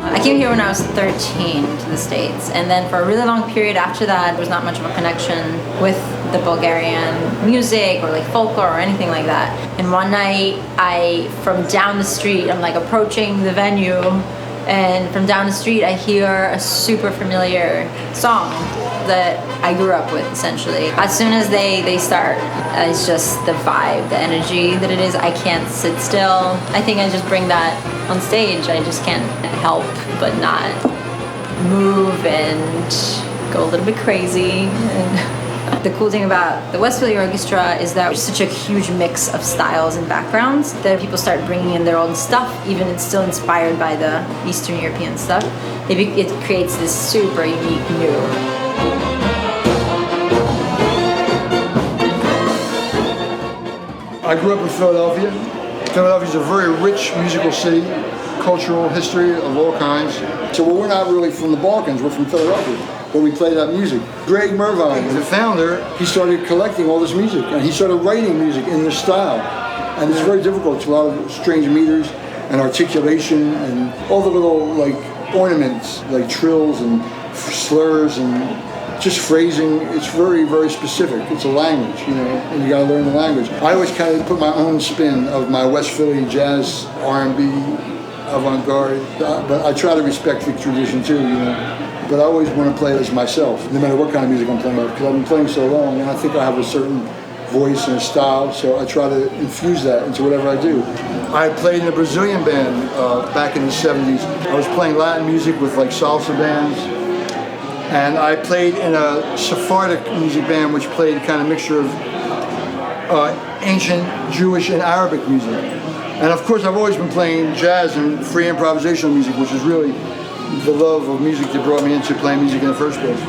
I came here when I was 13 to the States, and then for a really long period after that, there was not much of a connection with the Bulgarian music or like folklore or anything like that. And one night, from down the street, I'm like approaching the venue, and from down the street, I hear a super familiar song that I grew up with, essentially. As soon as they start, it's just the vibe, the energy that it is. I can't sit still. I think I just bring that on stage. I just can't help but not move and go a little bit crazy. And the cool thing about the West Philadelphia Orchestra is that there's such a huge mix of styles and backgrounds that people start bringing in their own stuff, even it's still inspired by the Eastern European stuff. It creates this super unique new. I grew up in Philadelphia. Philadelphia is a very rich musical city, cultural history of all kinds. So we're not really from the Balkans, we're from Philadelphia, where we play that music. Gregg Mervine, the founder, he started collecting all this music, and he started writing music in this style. And it's very difficult to a lot of strange meters and articulation and all the little like ornaments, like trills and slurs and just phrasing. It's very, very specific. It's a language, you know, and you gotta learn the language. I always kind of put my own spin of my West Philly jazz, R&B, avant-garde, but I try to respect the tradition too, you know. But I always want to play it as myself, no matter what kind of music I'm playing, because I've been playing so long, and I think I have a certain voice and a style, so I try to infuse that into whatever I do. I played in a Brazilian band back in the 70s. I was playing Latin music with like salsa bands. And I played in a Sephardic music band which played kind of mixture of ancient Jewish and Arabic music. And of course I've always been playing jazz and free improvisational music, which is really the love of music that brought me into playing music in the first place.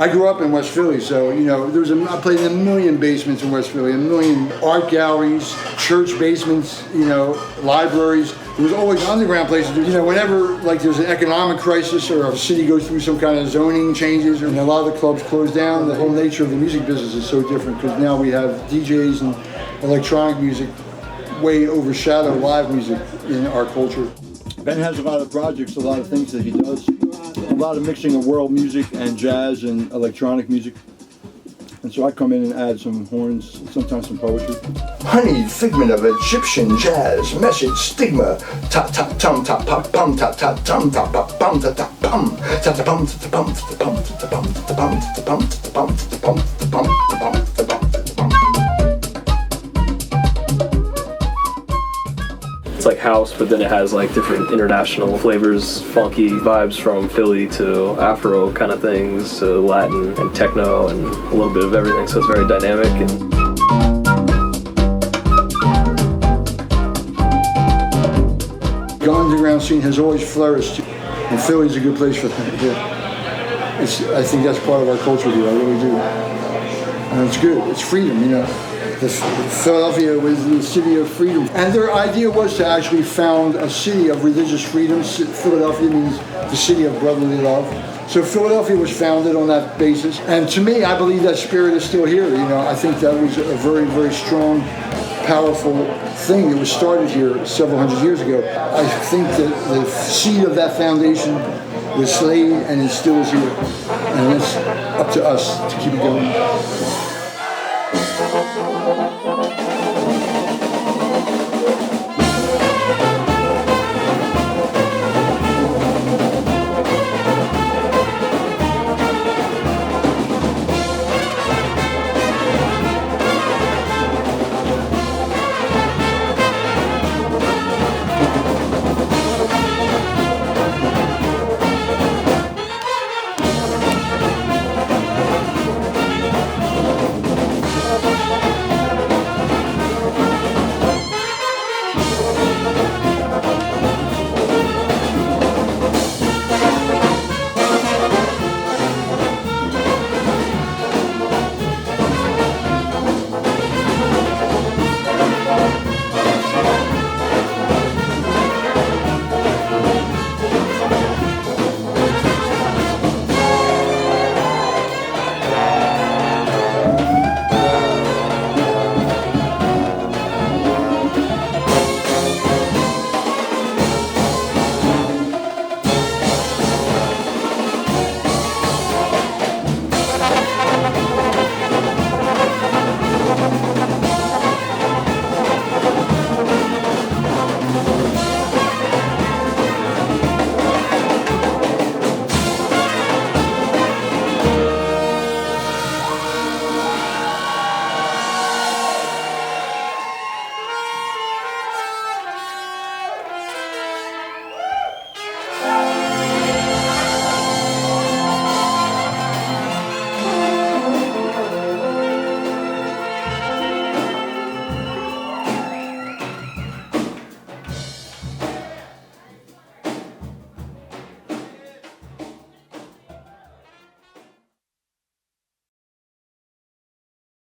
I grew up in West Philly, so you know I played in a million basements in West Philly, a million art galleries, church basements, you know, libraries. There was always underground places. You know, whenever like there's an economic crisis or a city goes through some kind of zoning changes, or a lot of the clubs close down, the whole nature of the music business is so different because now we have DJs and electronic music way overshadow live music in our culture. Ben has a lot of projects, a lot of things that he does. A lot of mixing of world music and jazz and electronic music. And so I come in and add some horns, sometimes some poetry. Honeyed figment of Egyptian jazz, message, stigma, ta ta tum ta pa pum ta ta tum ta pa pum ta ta pum ta ta pum ta ta pum ta ta pum ta ta pum ta ta pum ta ta pum ta ta pum ta ta pum ta ta pum ta ta pum ta ta pum. It's like house, but then it has like different international flavors, funky vibes from Philly to Afro kind of things, to Latin and techno and a little bit of everything, so it's very dynamic. The underground scene has always flourished, and Philly's a good place for that. Yeah. I think that's part of our culture here, I really do. And it's good, it's freedom, you know. Philadelphia was the city of freedom. And their idea was to actually found a city of religious freedom. Philadelphia means the city of brotherly love. So Philadelphia was founded on that basis. And to me, I believe that spirit is still here. You know, I think that was a very, very strong, powerful thing that was started here several hundred years ago. I think that the seed of that foundation was laid and it still is here. And it's up to us to keep it going.